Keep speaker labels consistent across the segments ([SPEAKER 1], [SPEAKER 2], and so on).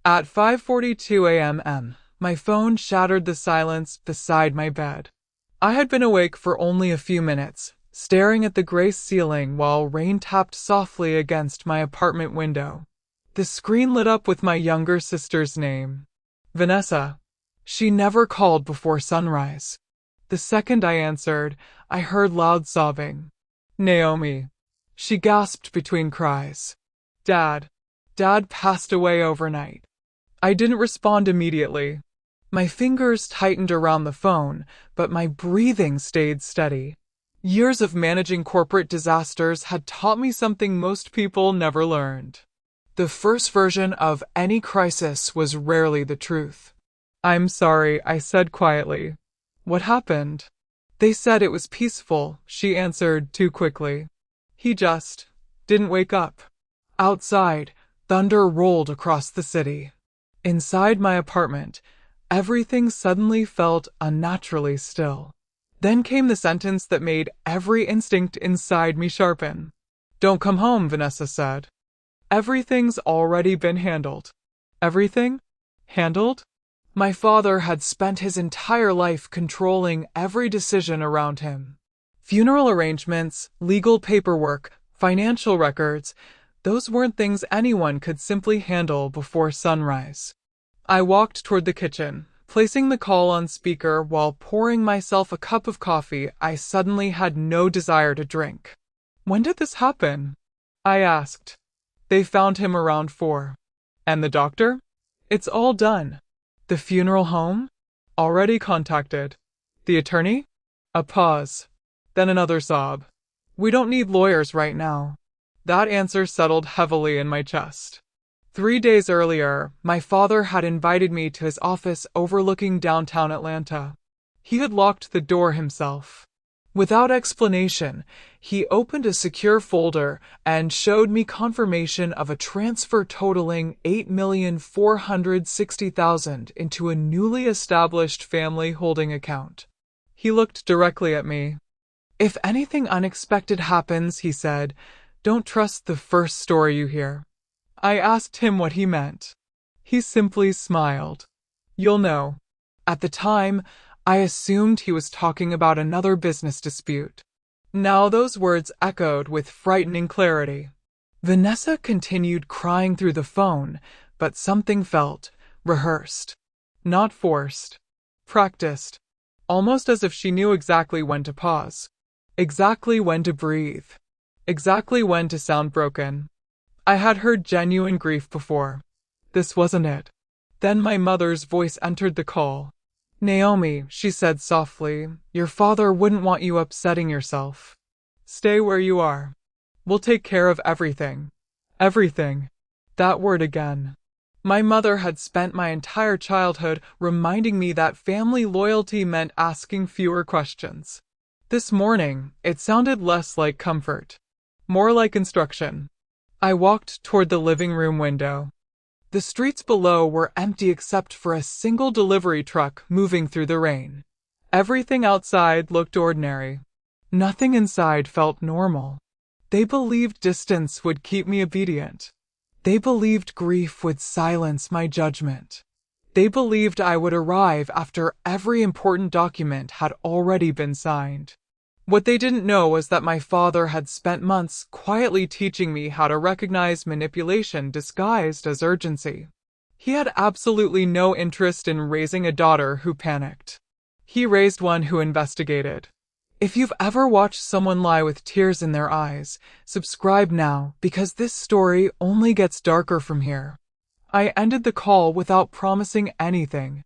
[SPEAKER 1] At 5:42 a.m., my phone shattered the silence beside my bed. I had been awake for only a few minutes, staring at the gray ceiling while rain tapped softly against my apartment window. The screen lit up with my younger sister's name, Vanessa. She never called before sunrise. The second I answered, I heard loud sobbing. Naomi. She gasped between cries. Dad. Dad passed away overnight. I didn't respond immediately. My fingers tightened around the phone, but my breathing stayed steady. Years of managing corporate disasters had taught me something most people never learned. The first version of any crisis was rarely the truth. I'm sorry, I said quietly. What happened? They said it was peaceful, she answered too quickly. He just didn't wake up. Outside, thunder rolled across the city. Inside my apartment, everything suddenly felt unnaturally still. Then came the sentence that made every instinct inside me sharpen. Don't come home, Vanessa said. Everything's already been handled. Everything? Handled? My father had spent his entire life controlling every decision around him. Funeral arrangements, legal paperwork, financial records, those weren't things anyone could simply handle before sunrise. I walked toward the kitchen, placing the call on speaker while pouring myself a cup of coffee I suddenly had no desire to drink. When did this happen? I asked. They found him around 4. And the doctor? It's all done. The funeral home? Already contacted. The attorney? A pause. Then another sob. We don't need lawyers right now. That answer settled heavily in my chest. 3 days earlier, my father had invited me to his office overlooking downtown Atlanta. He had locked the door himself. Without explanation, he opened a secure folder and showed me confirmation of a transfer totaling $8,460,000 into a newly established family holding account. He looked directly at me. If anything unexpected happens, he said, don't trust the first story you hear. I asked him what he meant. He simply smiled. You'll know. At the time, I assumed he was talking about another business dispute. Now those words echoed with frightening clarity. Vanessa continued crying through the phone, but something felt rehearsed. Not forced. Practiced. Almost as if she knew exactly when to pause. Exactly when to breathe. Exactly when to sound broken. I had heard genuine grief before. This wasn't it. Then my mother's voice entered the call. Naomi, she said softly, your father wouldn't want you upsetting yourself. Stay where you are. We'll take care of everything. Everything. That word again. My mother had spent my entire childhood reminding me that family loyalty meant asking fewer questions. This morning, it sounded less like comfort. More like instruction. I walked toward the living room window. The streets below were empty except for a single delivery truck moving through the rain. Everything outside looked ordinary. Nothing inside felt normal. They believed distance would keep me obedient. They believed grief would silence my judgment. They believed I would arrive after every important document had already been signed. What they didn't know was that my father had spent months quietly teaching me how to recognize manipulation disguised as urgency. He had absolutely no interest in raising a daughter who panicked. He raised one who investigated. If you've ever watched someone lie with tears in their eyes, subscribe now because this story only gets darker from here. I ended the call without promising anything.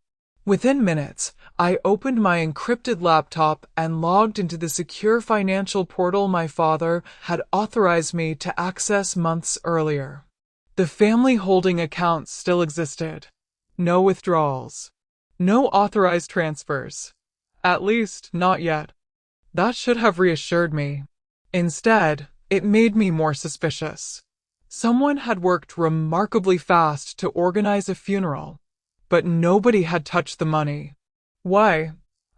[SPEAKER 1] Within minutes, I opened my encrypted laptop and logged into the secure financial portal my father had authorized me to access months earlier. The family holding account still existed. No withdrawals. No authorized transfers. At least, not yet. That should have reassured me. Instead, it made me more suspicious. Someone had worked remarkably fast to organize a funeral. But nobody had touched the money. Why?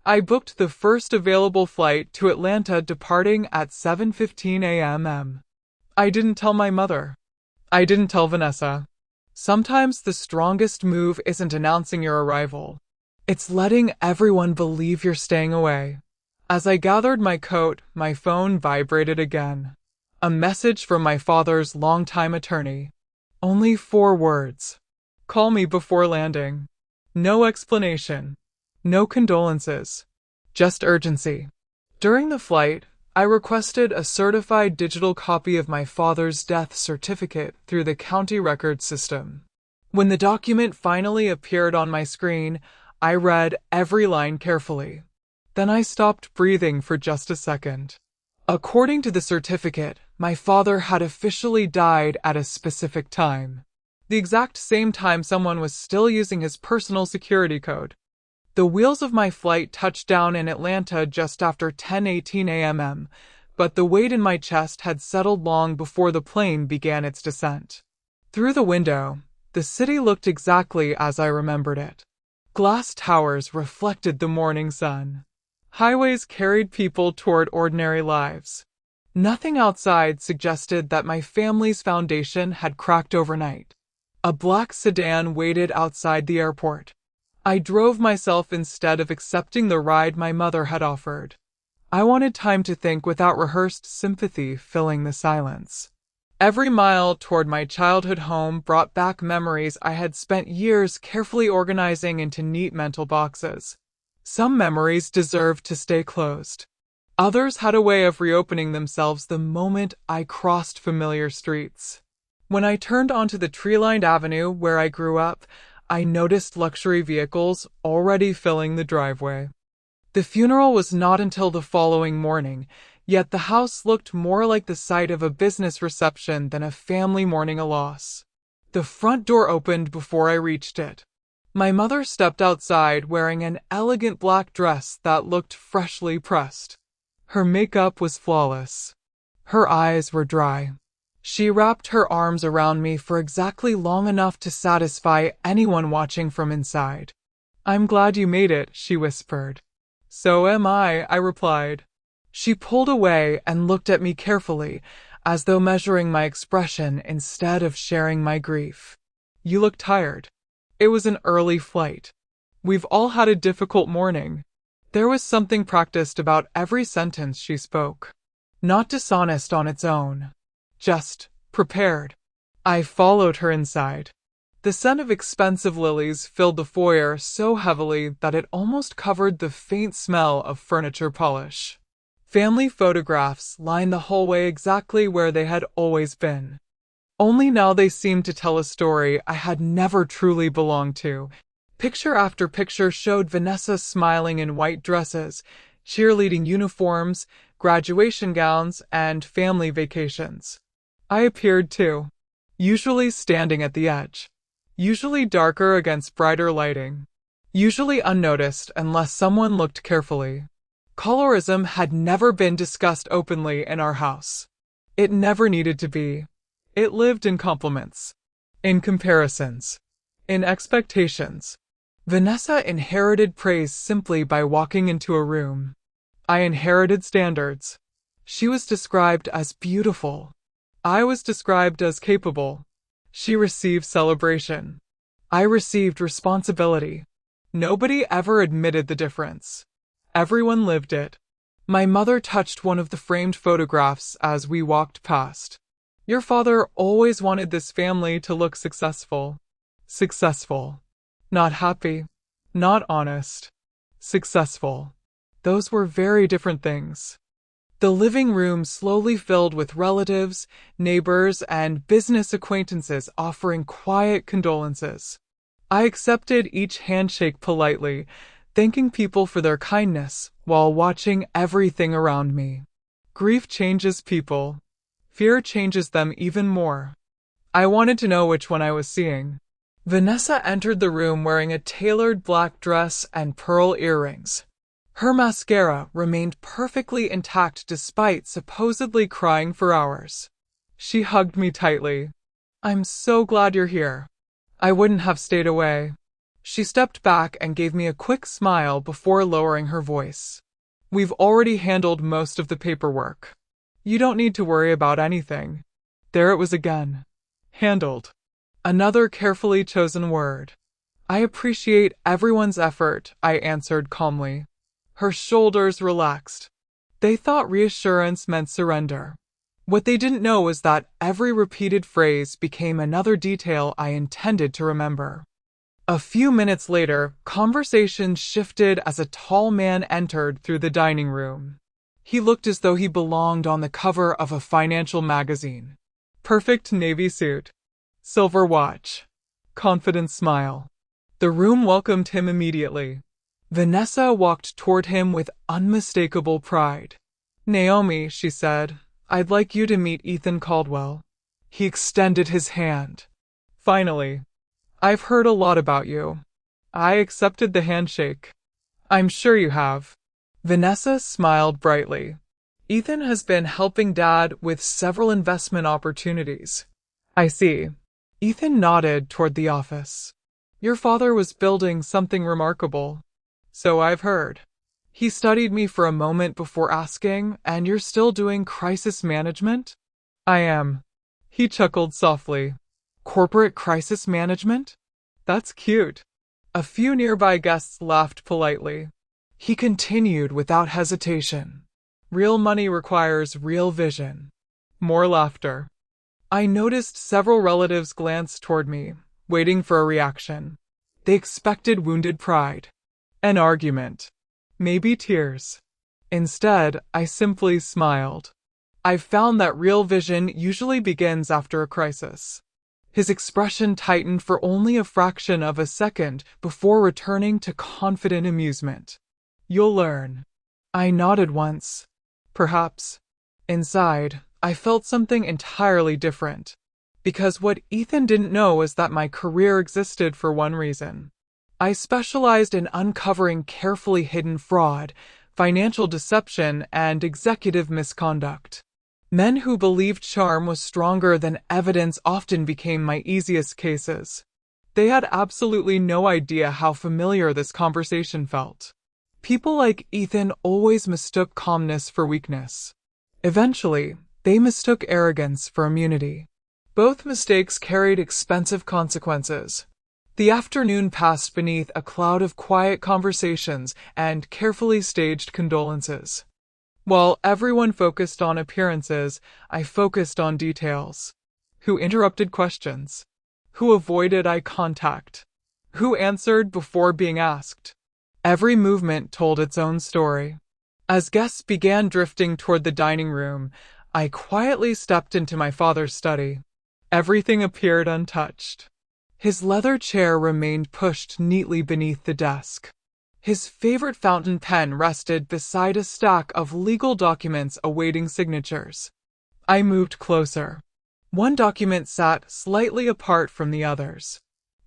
[SPEAKER 1] I booked the first available flight to Atlanta departing at 7:15 a.m. I didn't tell my mother. I didn't tell Vanessa. Sometimes the strongest move isn't announcing your arrival. It's letting everyone believe you're staying away. As I gathered my coat, my phone vibrated again. A message from my father's longtime attorney. Only 4 words. Call me before landing. No explanation. No condolences. Just urgency. During the flight, I requested a certified digital copy of my father's death certificate through the county record system. When the document finally appeared on my screen, I read every line carefully. Then I stopped breathing for just a second. According to the certificate, my father had officially died at a specific time. The exact same time someone was still using his personal security code. The wheels of my flight touched down in Atlanta just after 10:18 a.m., but the weight in my chest had settled long before the plane began its descent. Through the window, the city looked exactly as I remembered it. Glass towers reflected the morning sun. Highways carried people toward ordinary lives. Nothing outside suggested that my family's foundation had cracked overnight. A black sedan waited outside the airport. I drove myself instead of accepting the ride my mother had offered. I wanted time to think without rehearsed sympathy filling the silence. Every mile toward my childhood home brought back memories I had spent years carefully organizing into neat mental boxes. Some memories deserved to stay closed. Others had a way of reopening themselves the moment I crossed familiar streets. When I turned onto the tree-lined avenue where I grew up, I noticed luxury vehicles already filling the driveway. The funeral was not until the following morning, yet the house looked more like the site of a business reception than a family mourning a loss. The front door opened before I reached it. My mother stepped outside wearing an elegant black dress that looked freshly pressed. Her makeup was flawless. Her eyes were dry. She wrapped her arms around me for exactly long enough to satisfy anyone watching from inside. "I'm glad you made it," she whispered. "So am I replied. She pulled away and looked at me carefully, as though measuring my expression instead of sharing my grief. "You look tired." It was an early flight. "We've all had a difficult morning." There was something practiced about every sentence she spoke. Not dishonest on its own. Just prepared. I followed her inside. The scent of expensive lilies filled the foyer so heavily that it almost covered the faint smell of furniture polish. Family photographs lined the hallway exactly where they had always been. Only now they seemed to tell a story I had never truly belonged to. Picture after picture showed Vanessa smiling in white dresses, cheerleading uniforms, graduation gowns, and family vacations. I appeared too, usually standing at the edge, usually darker against brighter lighting, usually unnoticed unless someone looked carefully. Colorism had never been discussed openly in our house. It never needed to be. It lived in compliments, in comparisons, in expectations. Vanessa inherited praise simply by walking into a room. I inherited standards. She was described as beautiful. I was described as capable. She received celebration. I received responsibility. Nobody ever admitted the difference. Everyone lived it. My mother touched one of the framed photographs as we walked past. "Your father always wanted this family to look successful." Successful. Not happy. Not honest. Successful. Those were very different things. The living room slowly filled with relatives, neighbors, and business acquaintances offering quiet condolences. I accepted each handshake politely, thanking people for their kindness while watching everything around me. Grief changes people. Fear changes them even more. I wanted to know which one I was seeing. Vanessa entered the room wearing a tailored black dress and pearl earrings. Her mascara remained perfectly intact despite supposedly crying for hours. She hugged me tightly. "I'm so glad you're here. I wouldn't have stayed away." She stepped back and gave me a quick smile before lowering her voice. "We've already handled most of the paperwork. You don't need to worry about anything." There it was again. Handled. Another carefully chosen word. I appreciate everyone's effort, I answered calmly. Her shoulders relaxed. They thought reassurance meant surrender. What they didn't know was that every repeated phrase became another detail I intended to remember. A few minutes later, conversation shifted as a tall man entered through the dining room. He looked as though he belonged on the cover of a financial magazine. Perfect navy suit. Silver watch. Confident smile. The room welcomed him immediately. Vanessa walked toward him with unmistakable pride. Naomi, she said, I'd like you to meet Ethan Caldwell. He extended his hand. Finally. I've heard a lot about you. I accepted the handshake. I'm sure you have. Vanessa smiled brightly. Ethan has been helping Dad with several investment opportunities. I see. Ethan nodded toward the office. Your father was building something remarkable. So I've heard. He studied me for a moment before asking, and you're still doing crisis management? I am. He chuckled softly. Corporate crisis management? That's cute. A few nearby guests laughed politely. He continued without hesitation. Real money requires real vision. More laughter. I noticed several relatives glance toward me, waiting for a reaction. They expected wounded pride. An argument. Maybe tears. Instead, I simply smiled. I've found that real vision usually begins after a crisis. His expression tightened for only a fraction of a second before returning to confident amusement. You'll learn. I nodded once. Perhaps. Inside, I felt something entirely different. Because what Ethan didn't know was that my career existed for one reason. I specialized in uncovering carefully hidden fraud, financial deception, and executive misconduct. Men who believed charm was stronger than evidence often became my easiest cases. They had absolutely no idea how familiar this conversation felt. People like Ethan always mistook calmness for weakness. Eventually, they mistook arrogance for immunity. Both mistakes carried expensive consequences. The afternoon passed beneath a cloud of quiet conversations and carefully staged condolences. While everyone focused on appearances, I focused on details. Who interrupted questions? Who avoided eye contact? Who answered before being asked? Every movement told its own story. As guests began drifting toward the dining room, I quietly stepped into my father's study. Everything appeared untouched. His leather chair remained pushed neatly beneath the desk. His favorite fountain pen rested beside a stack of legal documents awaiting signatures. I moved closer. One document sat slightly apart from the others.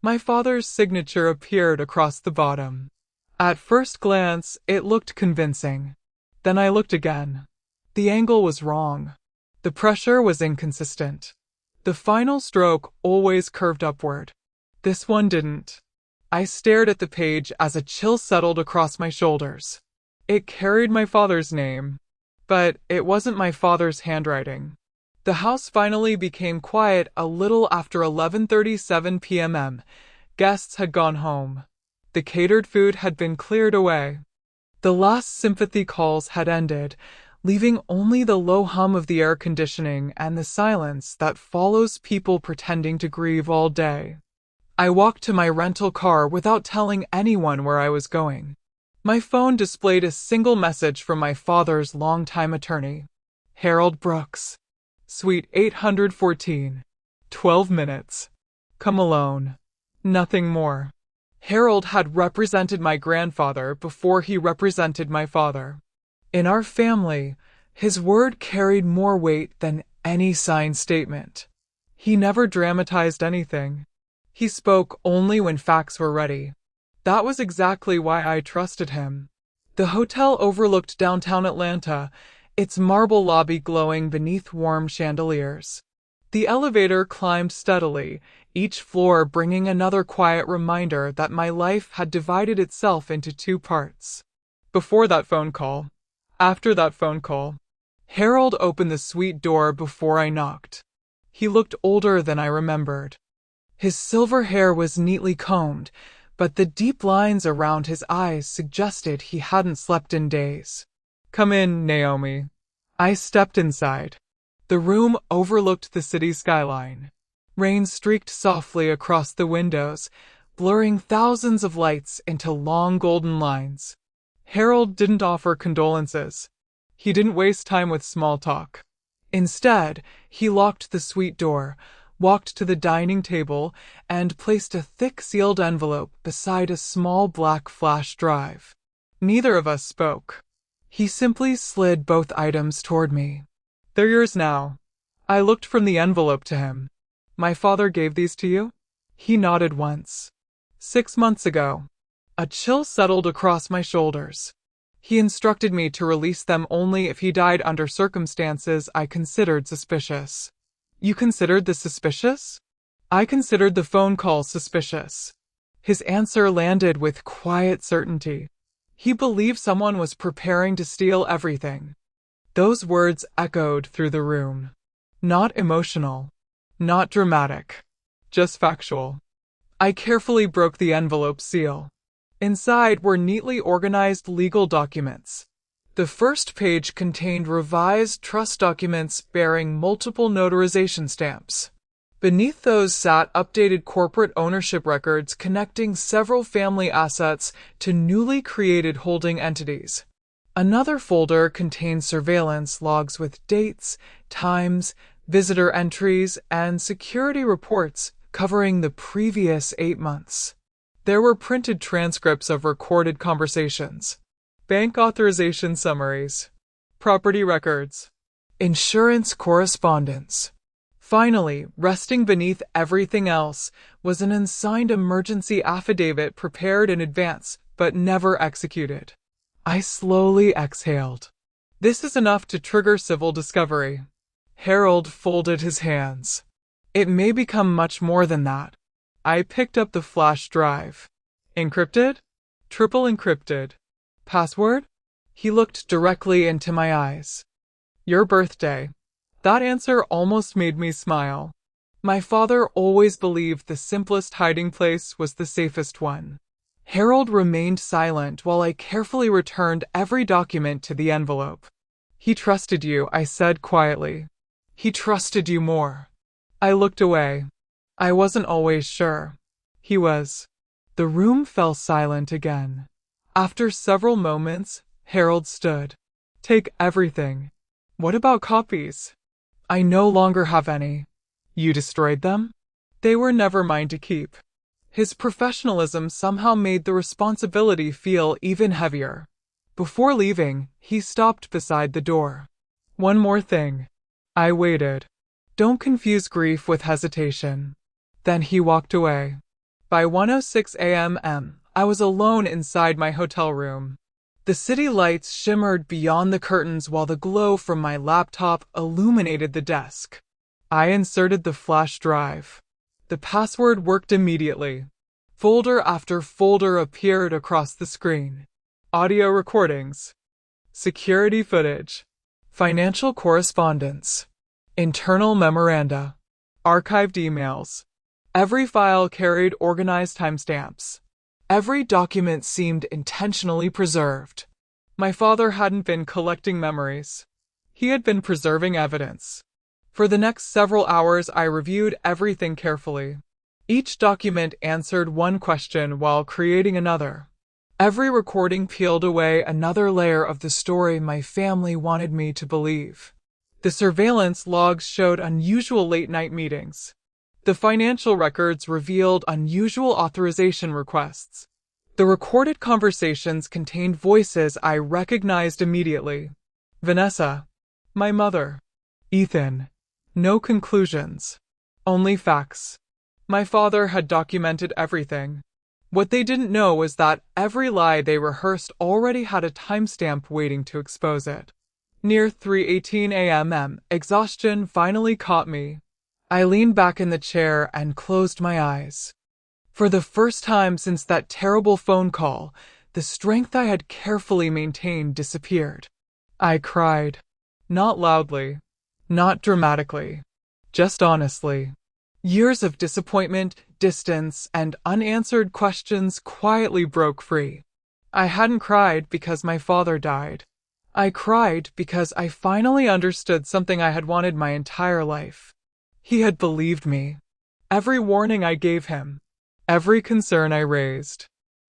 [SPEAKER 1] My father's signature appeared across the bottom. At first glance, it looked convincing. Then I looked again. The angle was wrong. The pressure was inconsistent. The final stroke always curved upward. This one didn't. I stared at the page as a chill settled across my shoulders. It carried my father's name, but it wasn't my father's handwriting. The house finally became quiet a little after 11:37 p.m. Guests had gone home. The catered food had been cleared away. The last sympathy calls had ended, leaving only the low hum of the air conditioning and the silence that follows people pretending to grieve all day. I walked to my rental car without telling anyone where I was going. My phone displayed a single message from my father's longtime attorney. Harold Brooks. Suite 814. 12 minutes. Come alone. Nothing more. Harold had represented my grandfather before he represented my father. In our family, his word carried more weight than any signed statement. He never dramatized anything. He spoke only when facts were ready. That was exactly why I trusted him. The hotel overlooked downtown Atlanta, its marble lobby glowing beneath warm chandeliers. The elevator climbed steadily, each floor bringing another quiet reminder that my life had divided itself into two parts. Before that phone call. After that phone call. Harold opened the suite door before I knocked. He looked older than I remembered. His silver hair was neatly combed, but the deep lines around his eyes suggested he hadn't slept in days. "Come in, Naomi." I stepped inside. The room overlooked the city skyline. Rain streaked softly across the windows, blurring thousands of lights into long golden lines. Harold didn't offer condolences. He didn't waste time with small talk. Instead, he locked the suite door, walked to the dining table, and placed a thick sealed envelope beside a small black flash drive. Neither of us spoke. He simply slid both items toward me. "They're yours now." I looked from the envelope to him. "My father gave these to you?" He nodded once. 6 months ago." A chill settled across my shoulders. He instructed me to release them only if he died under circumstances I considered suspicious. "You considered this suspicious?" "I considered the phone call suspicious." His answer landed with quiet certainty. He believed someone was preparing to steal everything. Those words echoed through the room. Not emotional. Not dramatic. Just factual. I carefully broke the envelope seal. Inside were neatly organized legal documents. The first page contained revised trust documents bearing multiple notarization stamps. Beneath those sat updated corporate ownership records connecting several family assets to newly created holding entities. Another folder contained surveillance logs with dates, times, visitor entries, and security reports covering the previous 8 months. There were printed transcripts of recorded conversations, bank authorization summaries, property records, insurance correspondence. Finally, resting beneath everything else, was an unsigned emergency affidavit prepared in advance but never executed. I slowly exhaled. "This is enough to trigger civil discovery." Harold folded his hands. "It may become much more than that." I picked up the flash drive. "Encrypted?" "Triple encrypted." "Password?" He looked directly into my eyes. "Your birthday." That answer almost made me smile. My father always believed the simplest hiding place was the safest one. Harold remained silent while I carefully returned every document to the envelope. "He trusted you," I said quietly. "He trusted you more." I looked away. I wasn't always sure. He was. The room fell silent again. After several moments, Harold stood. "Take everything." "What about copies?" "I no longer have any." "You destroyed them?" "They were never mine to keep." His professionalism somehow made the responsibility feel even heavier. Before leaving, he stopped beside the door. "One more thing." I waited. "Don't confuse grief with hesitation." Then he walked away. By 1:06 a.m., I was alone inside my hotel room. The city lights shimmered beyond the curtains while the glow from my laptop illuminated the desk. I inserted the flash drive. The password worked immediately. Folder after folder appeared across the screen. Audio recordings, security footage, financial correspondence, internal memoranda, archived emails. Every file carried organized timestamps. Every document seemed intentionally preserved. My father hadn't been collecting memories. He had been preserving evidence. For the next several hours, I reviewed everything carefully. Each document answered one question while creating another. Every recording peeled away another layer of the story my family wanted me to believe. The surveillance logs showed unusual late-night meetings. The financial records revealed unusual authorization requests. The recorded conversations contained voices I recognized immediately. Vanessa. My mother. Ethan. No conclusions. Only facts. My father had documented everything. What they didn't know was that every lie they rehearsed already had a timestamp waiting to expose it. Near 3:18 a.m., exhaustion finally caught me. I leaned back in the chair and closed my eyes. For the first time since that terrible phone call, the strength I had carefully maintained disappeared. I cried. Not loudly. Not dramatically. Just honestly. Years of disappointment, distance, and unanswered questions quietly broke free. I hadn't cried because my father died. I cried because I finally understood something I had wanted my entire life. He had believed me. Every warning I gave him, every concern I raised,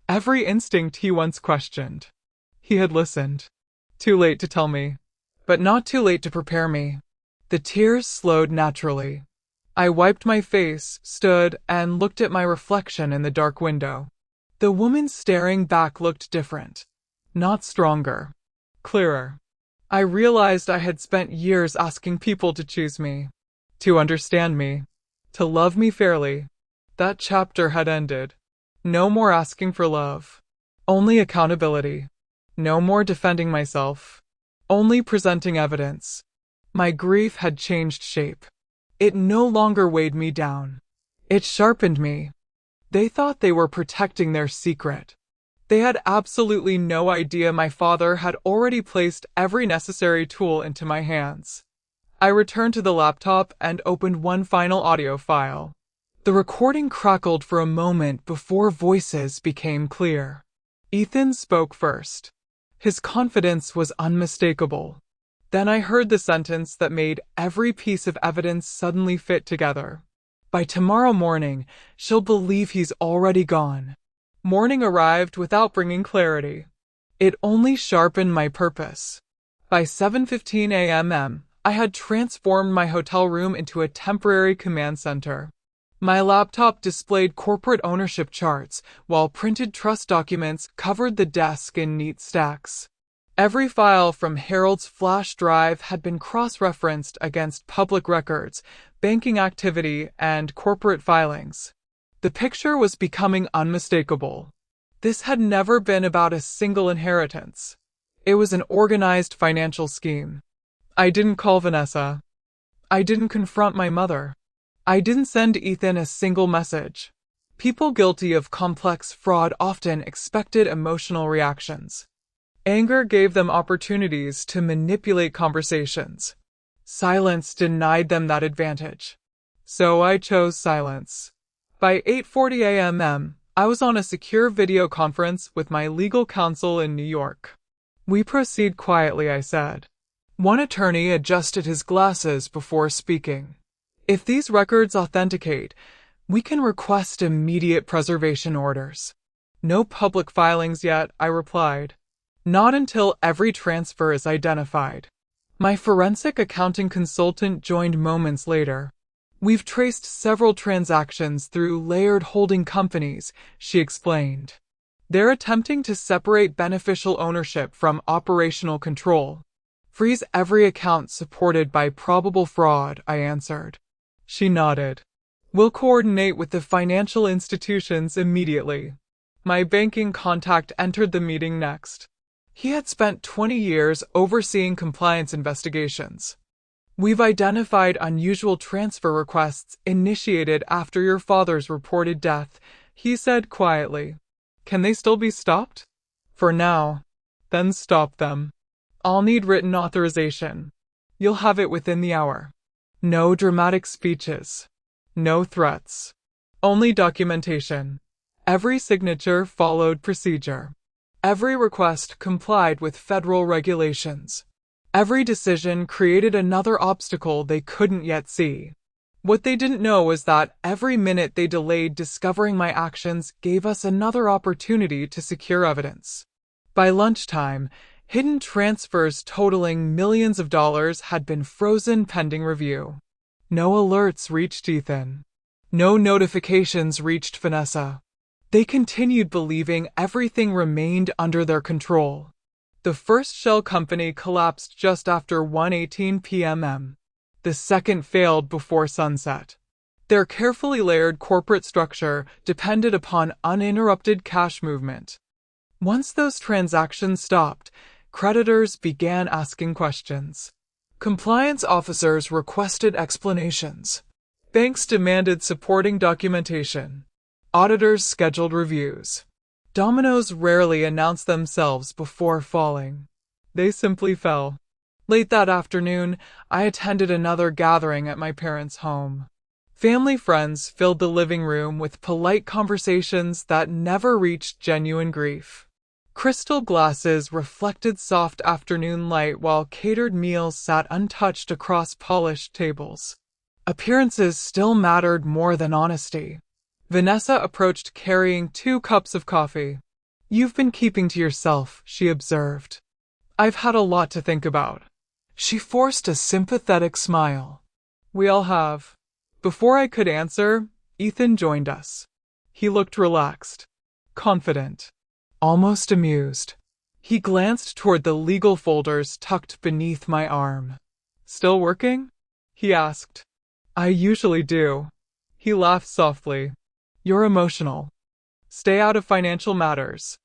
[SPEAKER 1] every instinct he once questioned. He had listened. Too late to tell me, but not too late to prepare me. The tears slowed naturally. I wiped my face, stood, and looked at my reflection in the dark window. The woman staring back looked different. Not stronger. Clearer. I realized I had spent years asking people to choose me, to understand me, to love me fairly. That chapter had ended. No more asking for love. Only accountability. No more defending myself. Only presenting evidence. My grief had changed shape. It no longer weighed me down. It sharpened me. They thought they were protecting their secret. They had absolutely no idea my father had already placed every necessary tool into my hands. I returned to the laptop and opened one final audio file. The recording crackled for a moment before voices became clear. Ethan spoke first. His confidence was unmistakable. Then I heard the sentence that made every piece of evidence suddenly fit together. By tomorrow morning, she'll believe he's already gone. Morning arrived without bringing clarity. It only sharpened my purpose. By 7:15 a.m., I had transformed my hotel room into a temporary command center. My laptop displayed corporate ownership charts, while printed trust documents covered the desk in neat stacks. Every file from Harold's flash drive had been cross-referenced against public records, banking activity, and corporate filings. The picture was becoming unmistakable. This had never been about a single inheritance. It was an organized financial scheme. I didn't call Vanessa. I didn't confront my mother. I didn't send Ethan a single message. People guilty of complex fraud often expected emotional reactions. Anger gave them opportunities to manipulate conversations. Silence denied them that advantage. So I chose silence. By 8:40 a.m., I was on a secure video conference with my legal counsel in New York. We proceed quietly, I said. One attorney adjusted his glasses before speaking. If these records authenticate, we can request immediate preservation orders. No public filings yet, I replied. Not until every transfer is identified. My forensic accounting consultant joined moments later. We've traced several transactions through layered holding companies, she explained. They're attempting to separate beneficial ownership from operational control. Freeze every account supported by probable fraud, I answered. She nodded. We'll coordinate with the financial institutions immediately. My banking contact entered the meeting next. He had spent 20 years overseeing compliance investigations. We've identified unusual transfer requests initiated after your father's reported death, he said quietly. Can they still be stopped? For now. Then stop them. I'll need written authorization. You'll have it within the hour. No dramatic speeches. No threats. Only documentation. Every signature followed procedure. Every request complied with federal regulations. Every decision created another obstacle they couldn't yet see. What they didn't know was that every minute they delayed discovering my actions gave us another opportunity to secure evidence. By lunchtime, hidden transfers totaling millions of dollars had been frozen pending review. No alerts reached Ethan. No notifications reached Vanessa. They continued believing everything remained under their control. The first shell company collapsed just after 1:18 p.m. The second failed before sunset. Their carefully layered corporate structure depended upon uninterrupted cash movement. Once those transactions stopped, creditors began asking questions. Compliance officers requested explanations. Banks demanded supporting documentation. Auditors scheduled reviews. Dominoes rarely announced themselves before falling. They simply fell. Late that afternoon, I attended another gathering at my parents' home. Family friends filled the living room with polite conversations that never reached genuine grief. Crystal glasses reflected soft afternoon light while catered meals sat untouched across polished tables. Appearances still mattered more than honesty. Vanessa approached carrying 2 cups of coffee. "You've been keeping to yourself," she observed. "I've had a lot to think about." She forced a sympathetic smile. "We all have." Before I could answer, Ethan joined us. He looked relaxed, confident, almost amused. He glanced toward the legal folders tucked beneath my arm. "Still working?" he asked. "I usually do." He laughed softly. "You're emotional. Stay out of financial matters."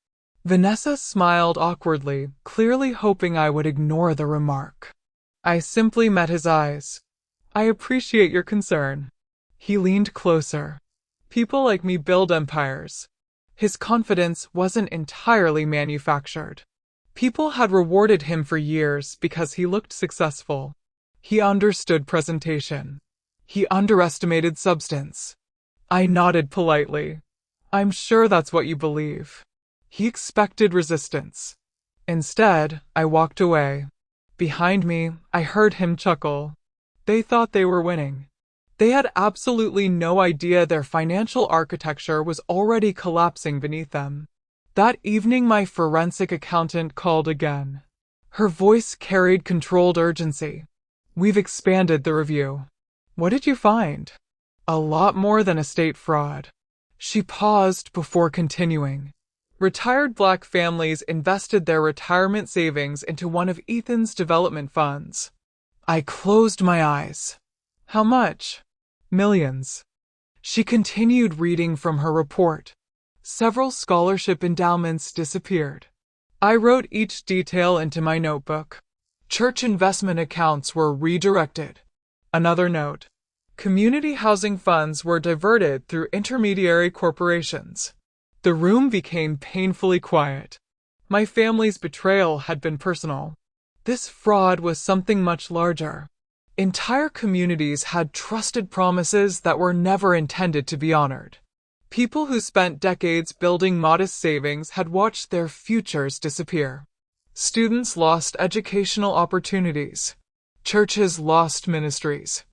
[SPEAKER 1] Vanessa smiled awkwardly, clearly hoping I would ignore the remark. I simply met his eyes. "I appreciate your concern." He leaned closer. "People like me build empires." His confidence wasn't entirely manufactured. People had rewarded him for years because he looked successful. He understood presentation. He underestimated substance. I nodded politely. "I'm sure that's what you believe." He expected resistance. Instead, I walked away. Behind me, I heard him chuckle. They thought they were winning. They had absolutely no idea their financial architecture was already collapsing beneath them. That evening, my forensic accountant called again. Her voice carried controlled urgency. "We've expanded the review." "What did you find?" "A lot more than estate fraud." She paused before continuing. "Retired Black families invested their retirement savings into one of Ethan's development funds." I closed my eyes. "How much?" "Millions." She continued reading from her report. Several scholarship endowments disappeared. I wrote each detail into my notebook. Church investment accounts were redirected. Another note. Community housing funds were diverted through intermediary corporations. The room became painfully quiet. My family's betrayal had been personal. This fraud was something much larger. Entire communities had trusted promises that were never intended to be honored. People who spent decades building modest savings had watched their futures disappear. Students lost educational opportunities. Churches lost ministries.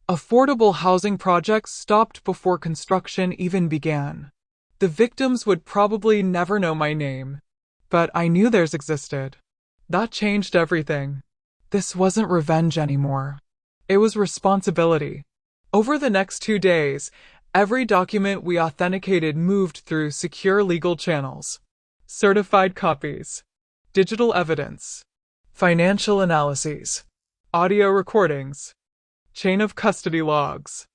[SPEAKER 1] Affordable housing projects stopped before construction even began. The victims would probably never know my name, but I knew theirs existed. That changed everything. This wasn't revenge anymore. It was responsibility. Over the next 2 days, every document we authenticated moved through secure legal channels. Certified copies, digital evidence, financial analyses, audio recordings, chain of custody logs.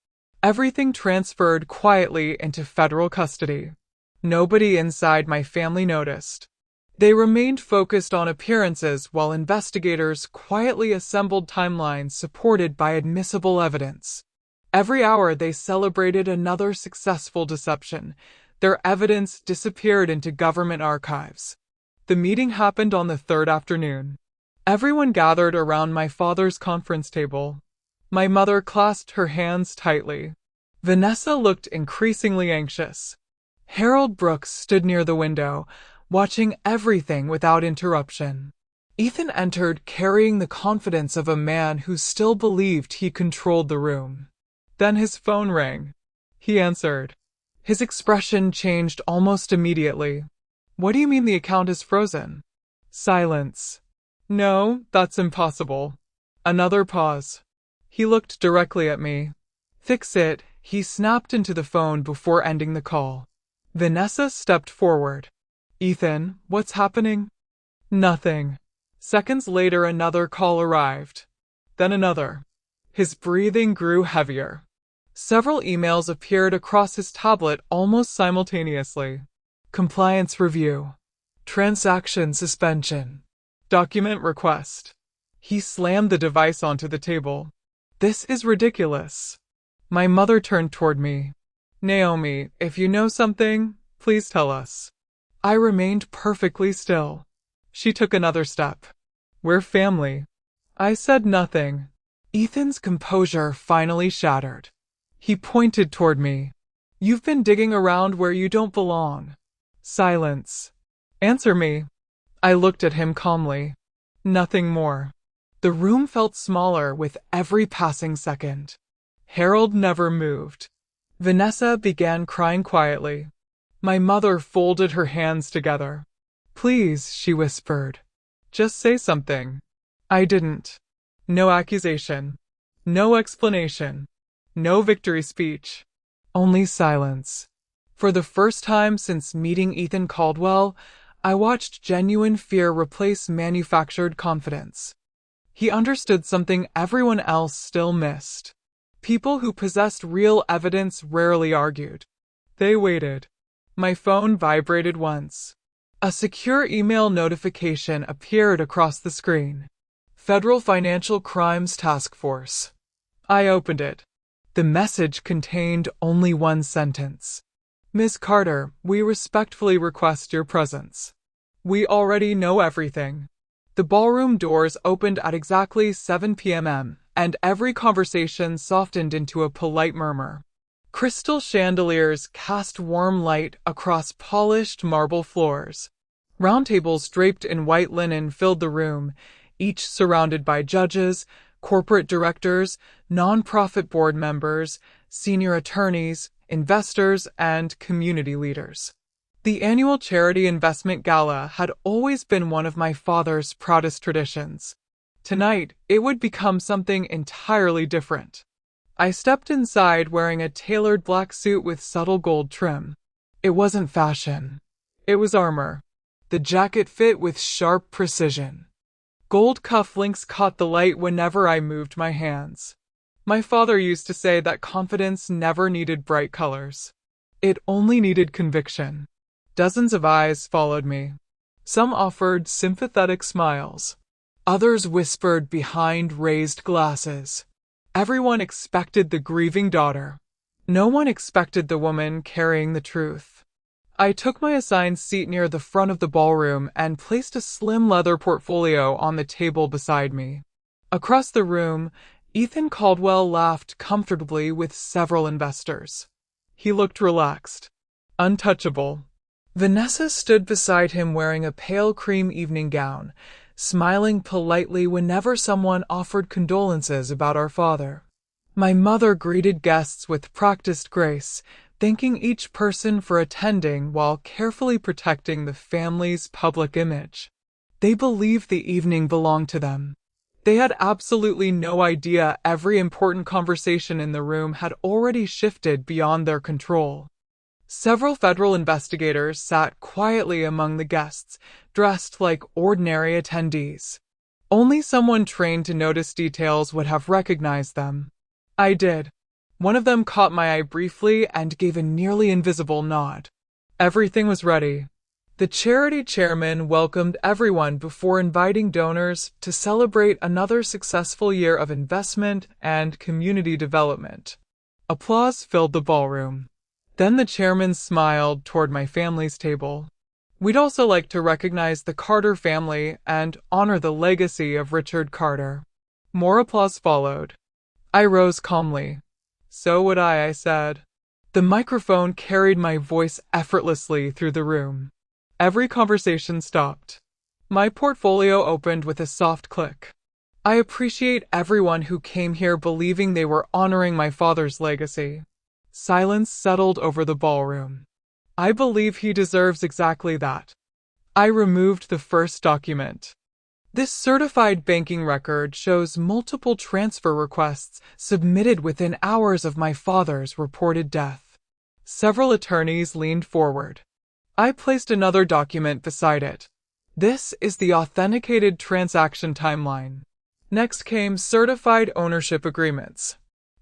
[SPEAKER 1] Everything transferred quietly into federal custody. Nobody inside my family noticed. They remained focused on appearances while investigators quietly assembled timelines supported by admissible evidence. Every hour they celebrated another successful deception. Their evidence disappeared into government archives. The meeting happened on the 3rd afternoon. Everyone gathered around my father's conference table. My mother clasped her hands tightly. Vanessa looked increasingly anxious. Harold Brooks stood near the window, watching everything without interruption. Ethan entered carrying the confidence of a man who still believed he controlled the room. Then his phone rang. He answered. His expression changed almost immediately. "What do you mean the account is frozen?" Silence. "No, that's impossible." Another pause. He looked directly at me. "Fix it," he snapped into the phone before ending the call. Vanessa stepped forward. "Ethan, what's happening?" "Nothing." Seconds later another call arrived. Then another. His breathing grew heavier. Several emails appeared across his tablet almost simultaneously. Compliance review. Transaction suspension. Document request. He slammed the device onto the table. "This is ridiculous." My mother turned toward me. "Naomi, if you know something, please tell us." I remained perfectly still. She took another step. "We're family." I said nothing. Ethan's composure finally shattered. He pointed toward me. You've been digging around where you don't belong. Silence. Answer me. I looked at him calmly. Nothing more. The room felt smaller with every passing second. Harold never moved. Vanessa began crying quietly. My mother folded her hands together. Please, she whispered. Just say something. I didn't. No accusation. No explanation. No victory speech. Only silence. For the first time since meeting Ethan Caldwell, I watched genuine fear replace manufactured confidence. He understood something everyone else still missed. People who possessed real evidence rarely argued. They waited. My phone vibrated once. A secure email notification appeared across the screen. Federal Financial Crimes Task Force. I opened it. The message contained only one sentence. Ms. Carter, we respectfully request your presence. We already know everything. The ballroom doors opened at exactly 7 p.m., and every conversation softened into a polite murmur. Crystal chandeliers cast warm light across polished marble floors. Round tables draped in white linen filled the room, each surrounded by judges, corporate directors, non-profit board members, senior attorneys, investors, and community leaders. The annual charity investment gala had always been one of my father's proudest traditions. Tonight, it would become something entirely different. I stepped inside wearing a tailored black suit with subtle gold trim. It wasn't fashion. It was armor. The jacket fit with sharp precision. Gold cufflinks caught the light whenever I moved my hands. My father used to say that confidence never needed bright colors. It only needed conviction. Dozens of eyes followed me. Some offered sympathetic smiles. Others whispered behind raised glasses. Everyone expected the grieving daughter. No one expected the woman carrying the truth. I took my assigned seat near the front of the ballroom and placed a slim leather portfolio on the table beside me. Across the room, Ethan Caldwell laughed comfortably with several investors. He looked relaxed, untouchable. Vanessa stood beside him wearing a pale cream evening gown, smiling politely whenever someone offered condolences about our father. My mother greeted guests with practiced grace, thanking each person for attending while carefully protecting the family's public image. They believed the evening belonged to them. They had absolutely no idea every important conversation in the room had already shifted beyond their control. Several federal investigators sat quietly among the guests, dressed like ordinary attendees. Only someone trained to notice details would have recognized them. I did. One of them caught my eye briefly and gave a nearly invisible nod. Everything was ready. The charity chairman welcomed everyone before inviting donors to celebrate another successful year of investment and community development. Applause filled the ballroom. Then the chairman smiled toward my family's table. We'd also like to recognize the Carter family and honor the legacy of Richard Carter. More applause followed. I rose calmly. So would I said. The microphone carried my voice effortlessly through the room. Every conversation stopped. My portfolio opened with a soft click. I appreciate everyone who came here believing they were honoring my father's legacy. Silence settled over the ballroom. I believe he deserves exactly that. I removed the first document. This certified banking record shows multiple transfer requests submitted within hours of my father's reported death. Several attorneys leaned forward. I placed another document beside it. This is the authenticated transaction timeline. Next came certified ownership agreements,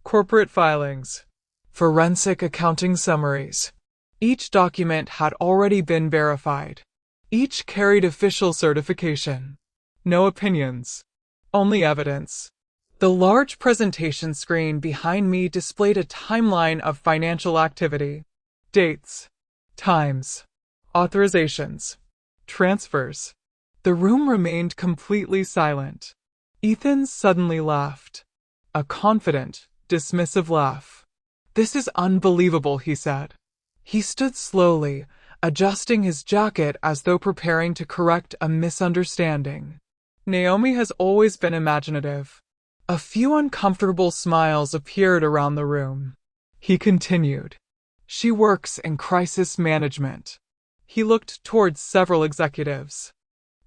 [SPEAKER 1] corporate filings, forensic accounting summaries. Each document had already been verified. Each carried official certification. No opinions, only evidence. The large presentation screen behind me displayed a timeline of financial activity. Dates, times, authorizations, transfers. The room remained completely silent. Ethan suddenly laughed. A confident, dismissive laugh. "This is unbelievable," he said. He stood slowly, adjusting his jacket as though preparing to correct a misunderstanding. Naomi has always been imaginative. A few uncomfortable smiles appeared around the room. He continued. She works in crisis management. He looked towards several executives.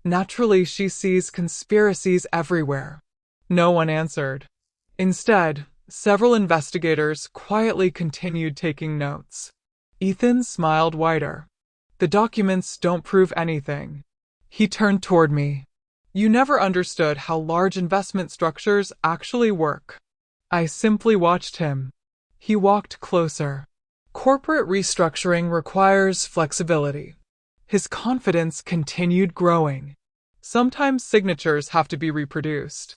[SPEAKER 1] Naturally, she sees conspiracies everywhere. No one answered. Instead, several investigators quietly continued taking notes. Ethan smiled wider. The documents don't prove anything. He turned toward me. You never understood how large investment structures actually work. I simply watched him. He walked closer. Corporate restructuring requires flexibility. His confidence continued growing. Sometimes signatures have to be reproduced.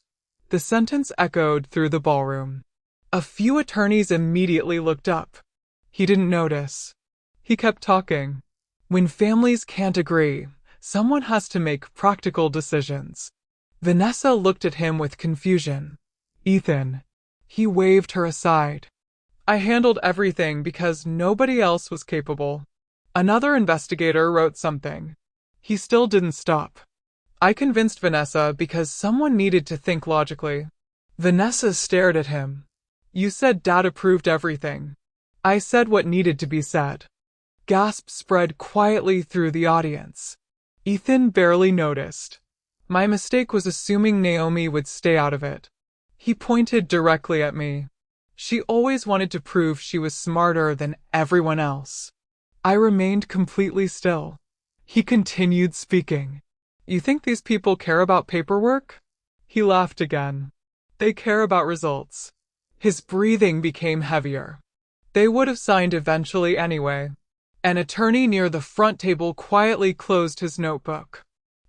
[SPEAKER 1] The sentence echoed through the ballroom. A few attorneys immediately looked up. He didn't notice. He kept talking. When families can't agree, someone has to make practical decisions. Vanessa looked at him with confusion. Ethan. He waved her aside. I handled everything because nobody else was capable. Another investigator wrote something. He still didn't stop. I convinced Vanessa because someone needed to think logically. Vanessa stared at him. You said Dad approved everything. I said what needed to be said. Gasps spread quietly through the audience. Ethan barely noticed. My mistake was assuming Naomi would stay out of it. He pointed directly at me. She always wanted to prove she was smarter than everyone else. I remained completely still. He continued speaking. You think these people care about paperwork? He laughed again. They care about results. His breathing became heavier. They would have signed eventually anyway. An attorney near the front table quietly closed his notebook.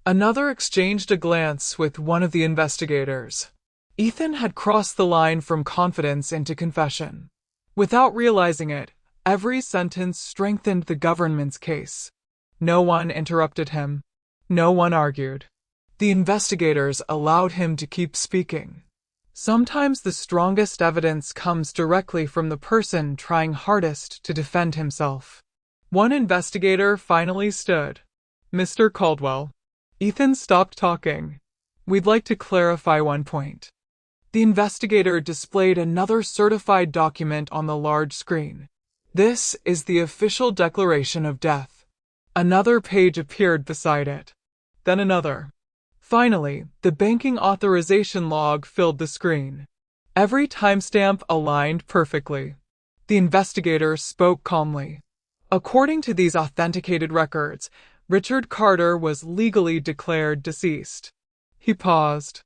[SPEAKER 1] Another exchanged a glance with one of the investigators. Ethan had crossed the line from confidence into confession. Without realizing it, every sentence strengthened the government's case. No one interrupted him. No one argued. The investigators allowed him to keep speaking. Sometimes the strongest evidence comes directly from the person trying hardest to defend himself. One investigator finally stood. Mr. Caldwell. Ethan stopped talking. We'd like to clarify one point. The investigator displayed another certified document on the large screen. This is the official declaration of death. Another page appeared beside it. Then another. Finally, the banking authorization log filled the screen. Every timestamp aligned perfectly. The investigator spoke calmly. According to these authenticated records, Richard Carter was legally declared deceased. He paused.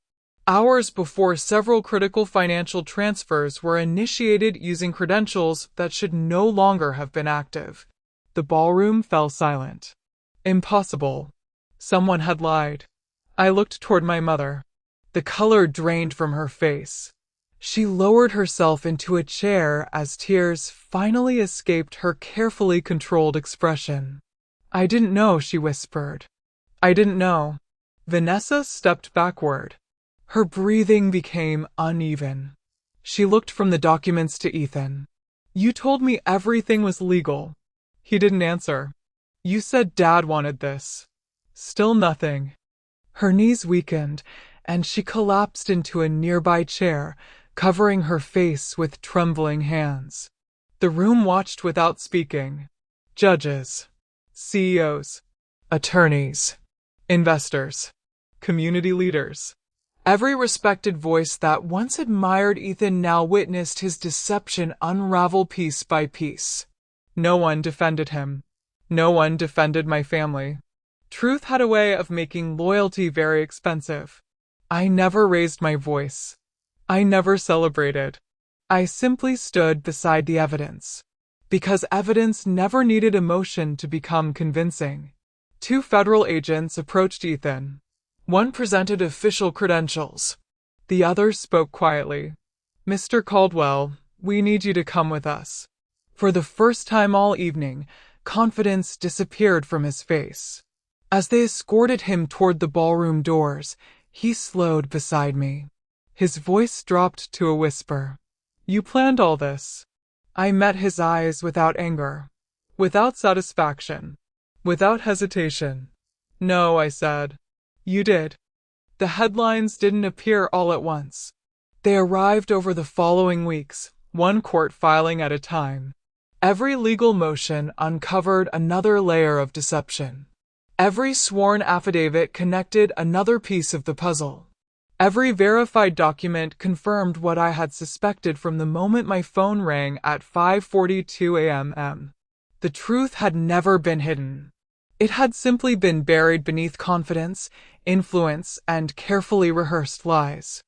[SPEAKER 1] Hours before several critical financial transfers were initiated using credentials that should no longer have been active. The ballroom fell silent. Impossible. Someone had lied. I looked toward my mother. The color drained from her face. She lowered herself into a chair as tears finally escaped her carefully controlled expression. I didn't know, she whispered. I didn't know. Vanessa stepped backward. Her breathing became uneven. She looked from the documents to Ethan. You told me everything was legal. He didn't answer. You said Dad wanted this. Still nothing. Her knees weakened, and she collapsed into a nearby chair, covering her face with trembling hands. The room watched without speaking. Judges, CEOs, attorneys, investors, community leaders. Every respected voice that once admired Ethan now witnessed his deception unravel piece by piece. No one defended him. No one defended my family. Truth had a way of making loyalty very expensive. I never raised my voice. I never celebrated. I simply stood beside the evidence. Because evidence never needed emotion to become convincing. Two federal agents approached Ethan. One presented official credentials. The other spoke quietly. Mr. Caldwell, we need you to come with us. For the first time all evening, confidence disappeared from his face. As they escorted him toward the ballroom doors, he slowed beside me. His voice dropped to a whisper. You planned all this. I met his eyes without anger, without satisfaction, without hesitation. "No," I said. "You did." The headlines didn't appear all at once. They arrived over the following weeks, one court filing at a time. Every legal motion uncovered another layer of deception. Every sworn affidavit connected another piece of the puzzle. Every verified document confirmed what I had suspected from the moment my phone rang at 5:42 a.m. The truth had never been hidden. It had simply been buried beneath confidence, influence, and carefully rehearsed lies.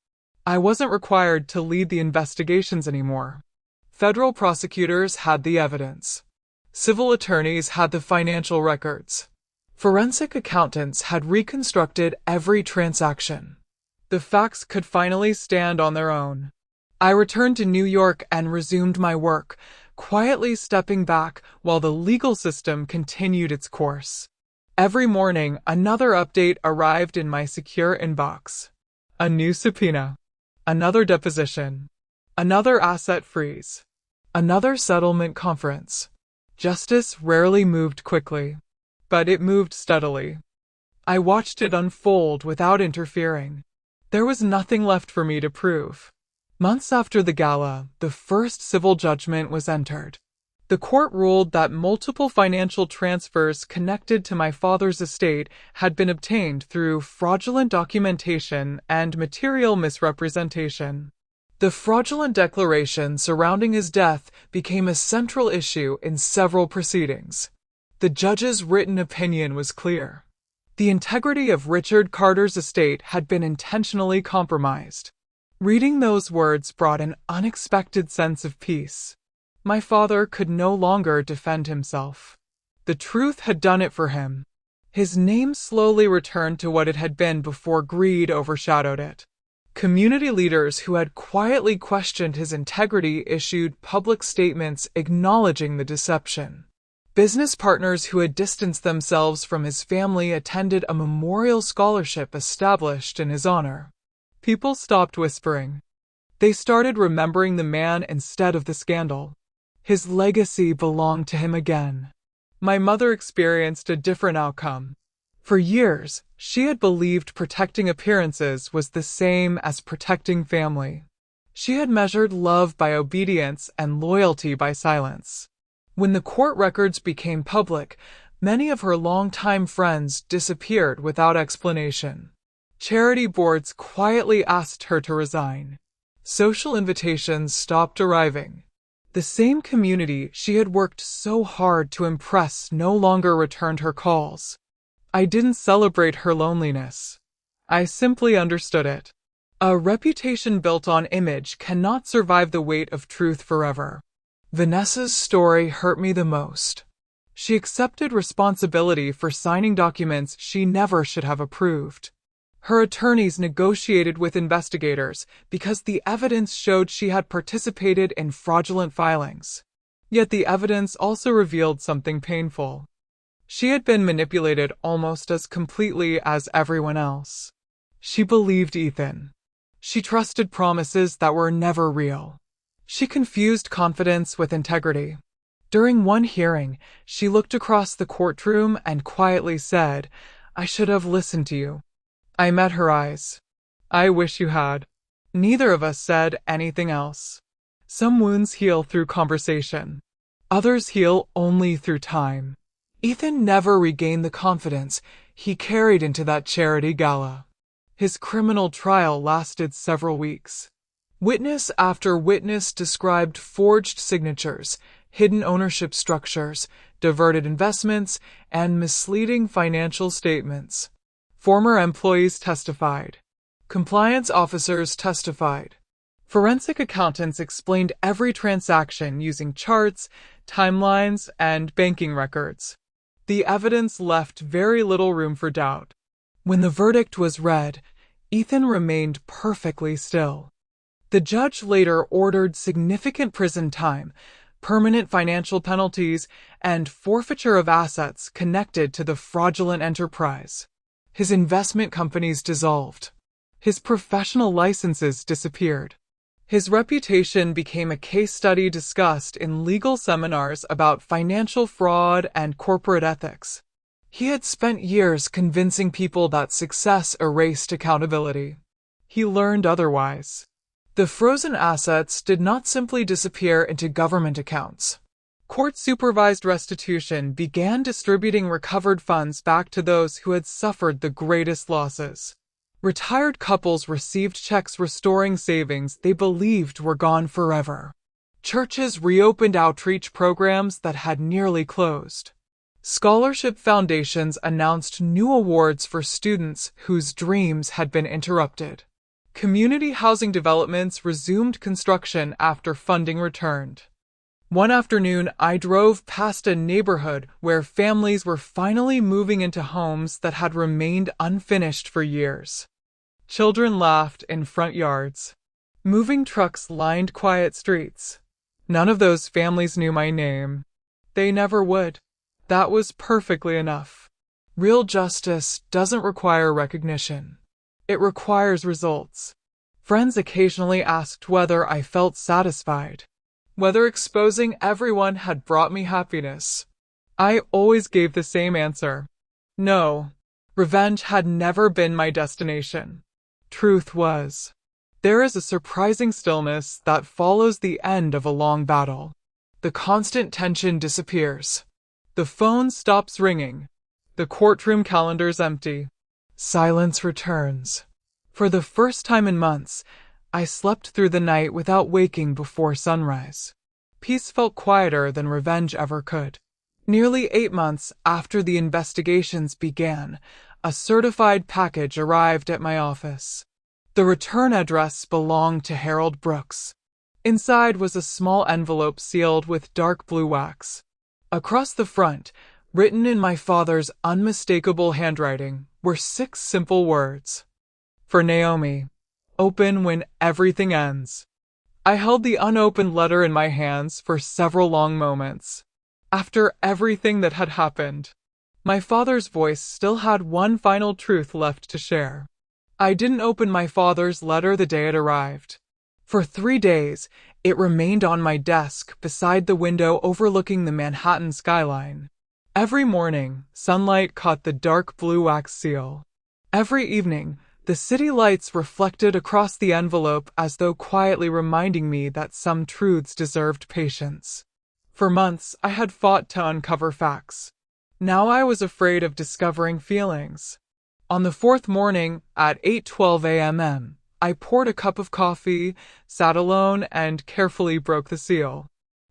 [SPEAKER 1] I wasn't required to lead the investigations anymore. Federal prosecutors had the evidence. Civil attorneys had the financial records. Forensic accountants had reconstructed every transaction. The facts could finally stand on their own. I returned to New York and resumed my work, quietly stepping back while the legal system continued its course. Every morning, another update arrived in my secure inbox. A new subpoena. Another deposition. Another asset freeze. Another settlement conference. Justice rarely moved quickly, but it moved steadily. I watched it unfold without interfering. There was nothing left for me to prove. Months after the gala, the first civil judgment was entered. The court ruled that multiple financial transfers connected to my father's estate had been obtained through fraudulent documentation and material misrepresentation. The fraudulent declaration surrounding his death became a central issue in several proceedings. The judge's written opinion was clear. The integrity of Richard Carter's estate had been intentionally compromised. Reading those words brought an unexpected sense of peace. My father could no longer defend himself. The truth had done it for him. His name slowly returned to what it had been before greed overshadowed it. Community leaders who had quietly questioned his integrity issued public statements acknowledging the deception. Business partners who had distanced themselves from his family attended a memorial scholarship established in his honor. People stopped whispering. They started remembering the man instead of the scandal. His legacy belonged to him again. My mother experienced a different outcome. For years, she had believed protecting appearances was the same as protecting family. She had measured love by obedience and loyalty by silence. When the court records became public, many of her longtime friends disappeared without explanation. Charity boards quietly asked her to resign. Social invitations stopped arriving. The same community she had worked so hard to impress no longer returned her calls. I didn't celebrate her loneliness. I simply understood it. A reputation built on image cannot survive the weight of truth forever. Vanessa's story hurt me the most. She accepted responsibility for signing documents she never should have approved. Her attorneys negotiated with investigators because the evidence showed she had participated in fraudulent filings. Yet the evidence also revealed something painful. She had been manipulated almost as completely as everyone else. She believed Ethan. She trusted promises that were never real. She confused confidence with integrity. During one hearing, she looked across the courtroom and quietly said, "I should have listened to you." I met her eyes. "I wish you had." Neither of us said anything else. Some wounds heal through conversation. Others heal only through time. Ethan never regained the confidence he carried into that charity gala. His criminal trial lasted several weeks. Witness after witness described forged signatures, hidden ownership structures, diverted investments, and misleading financial statements. Former employees testified. Compliance officers testified. Forensic accountants explained every transaction using charts, timelines, and banking records. The evidence left very little room for doubt. When the verdict was read, Ethan remained perfectly still. The judge later ordered significant prison time, permanent financial penalties, and forfeiture of assets connected to the fraudulent enterprise. His investment companies dissolved. His professional licenses disappeared. His reputation became a case study discussed in legal seminars about financial fraud and corporate ethics. He had spent years convincing people that success erased accountability. He learned otherwise. The frozen assets did not simply disappear into government accounts. Court-supervised restitution began distributing recovered funds back to those who had suffered the greatest losses. Retired couples received checks restoring savings they believed were gone forever. Churches reopened outreach programs that had nearly closed. Scholarship foundations announced new awards for students whose dreams had been interrupted. Community housing developments resumed construction after funding returned. One afternoon, I drove past a neighborhood where families were finally moving into homes that had remained unfinished for years. Children laughed in front yards. Moving trucks lined quiet streets. None of those families knew my name. They never would. That was perfectly enough. Real justice doesn't require recognition. It requires results. Friends occasionally asked whether I felt satisfied, whether exposing everyone had brought me happiness. I always gave the same answer. No, revenge had never been my destination. Truth was. There is a surprising stillness that follows the end of a long battle. The constant tension disappears. The phone stops ringing. The courtroom calendar's empty. Silence returns. For the first time in months, I slept through the night without waking before sunrise. Peace felt quieter than revenge ever could. Nearly 8 months after the investigations began, a certified package arrived at my office. The return address belonged to Harold Brooks. Inside was a small envelope sealed with dark blue wax. Across the front, written in my father's unmistakable handwriting, were 6 simple words. For Naomi, open when everything ends. I held the unopened letter in my hands for several long moments. After everything that had happened, my father's voice still had one final truth left to share. I didn't open my father's letter the day it arrived. For 3 days, it remained on my desk beside the window overlooking the Manhattan skyline. Every morning, sunlight caught the dark blue wax seal. Every evening, the city lights reflected across the envelope as though quietly reminding me that some truths deserved patience. For months, I had fought to uncover facts. Now I was afraid of discovering feelings. On the 4th morning, at 8:12 a.m., I poured a cup of coffee, sat alone, and carefully broke the seal.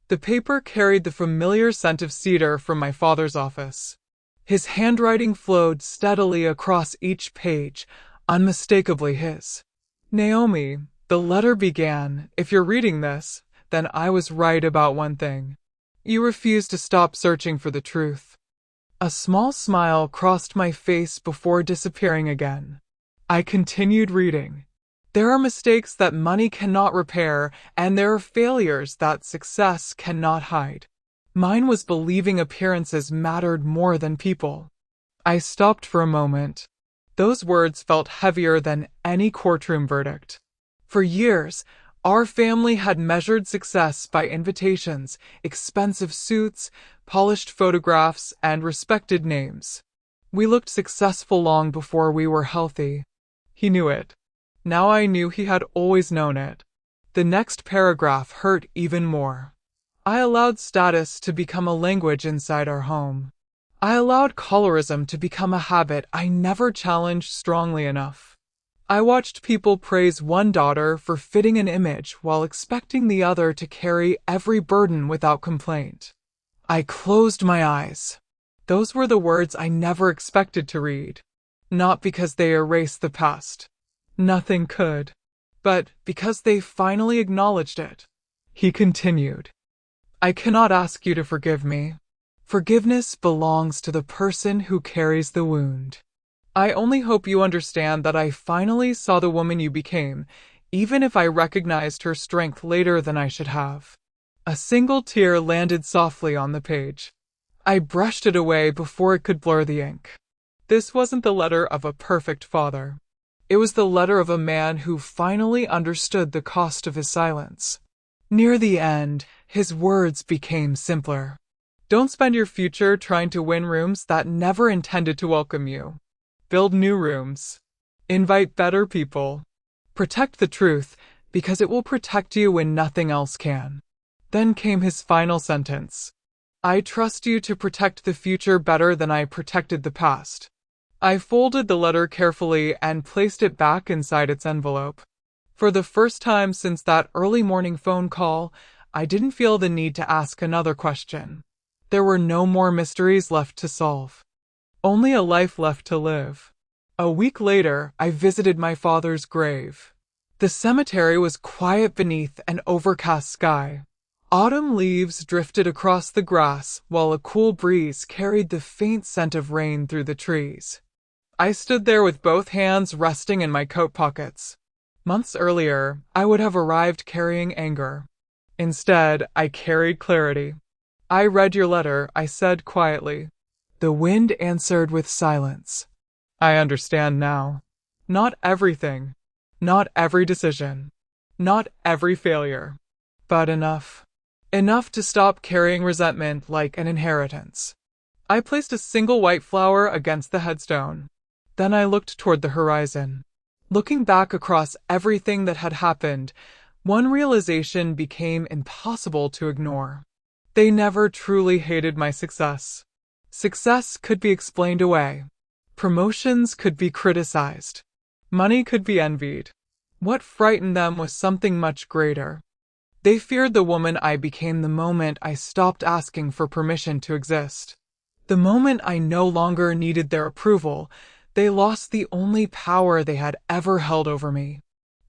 [SPEAKER 1] The paper carried the familiar scent of cedar from my father's office. His handwriting flowed steadily across each page, unmistakably his. Naomi, the letter began, if you're reading this, then I was right about one thing. You refuse to stop searching for the truth. A small smile crossed my face before disappearing again. I continued reading. There are mistakes that money cannot repair, and there are failures that success cannot hide. Mine was believing appearances mattered more than people. I stopped for a moment. Those words felt heavier than any courtroom verdict. For years, our family had measured success by invitations, expensive suits, polished photographs, and respected names. We looked successful long before we were healthy. He knew it. Now I knew he had always known it. The next paragraph hurt even more. I allowed status to become a language inside our home. I allowed colorism to become a habit I never challenged strongly enough. I watched people praise one daughter for fitting an image while expecting the other to carry every burden without complaint. I closed my eyes. Those were the words I never expected to read. Not because they erased the past. Nothing could. But because they finally acknowledged it. He continued. I cannot ask you to forgive me. Forgiveness belongs to the person who carries the wound. I only hope you understand that I finally saw the woman you became, even if I recognized her strength later than I should have. A single tear landed softly on the page. I brushed it away before it could blur the ink. This wasn't the letter of a perfect father. It was the letter of a man who finally understood the cost of his silence. Near the end, his words became simpler. Don't spend your future trying to win rooms that never intended to welcome you. Build new rooms. Invite better people. Protect the truth, because it will protect you when nothing else can. Then came his final sentence. I trust you to protect the future better than I protected the past. I folded the letter carefully and placed it back inside its envelope. For the first time since that early morning phone call, I didn't feel the need to ask another question. There were no more mysteries left to solve. Only a life left to live. A week later, I visited my father's grave. The cemetery was quiet beneath an overcast sky. Autumn leaves drifted across the grass while a cool breeze carried the faint scent of rain through the trees. I stood there with both hands resting in my coat pockets. Months earlier, I would have arrived carrying anger. Instead, I carried clarity. I read your letter, I said quietly. The wind answered with silence. I understand now. Not everything. Not every decision. Not every failure. But enough. Enough to stop carrying resentment like an inheritance. I placed a single white flower against the headstone. Then I looked toward the horizon. Looking back across everything that had happened, one realization became impossible to ignore. They never truly hated my success. Success could be explained away. Promotions could be criticized. Money could be envied. What frightened them was something much greater. They feared the woman I became the moment I stopped asking for permission to exist. The moment I no longer needed their approval, they lost the only power they had ever held over me.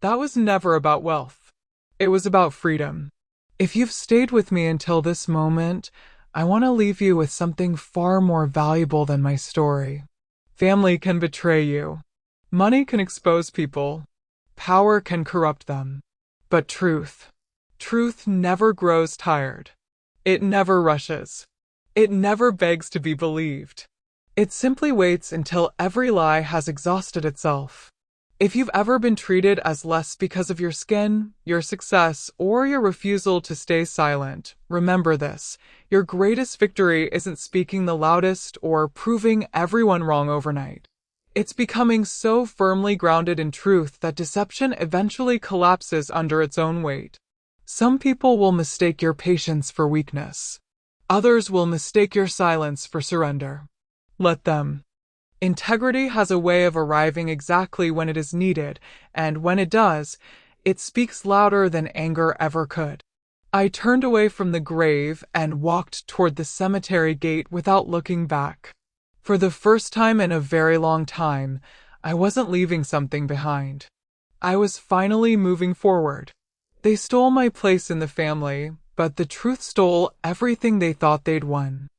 [SPEAKER 1] That was never about wealth. It was about freedom. If you've stayed with me until this moment, I want to leave you with something far more valuable than my story. Family can betray you. Money can expose people. Power can corrupt them. But truth never grows tired. It never rushes. It never begs to be believed. It simply waits until every lie has exhausted itself. If you've ever been treated as less because of your skin, your success, or your refusal to stay silent, remember this. Your greatest victory isn't speaking the loudest or proving everyone wrong overnight. It's becoming so firmly grounded in truth that deception eventually collapses under its own weight. Some people will mistake your patience for weakness. Others will mistake your silence for surrender. Let them. Integrity has a way of arriving exactly when it is needed, and when it does, it speaks louder than anger ever could. I turned away from the grave and walked toward the cemetery gate without looking back. For the first time in a very long time, I wasn't leaving something behind. I was finally moving forward. They stole my place in the family, but the truth stole everything they thought they'd won.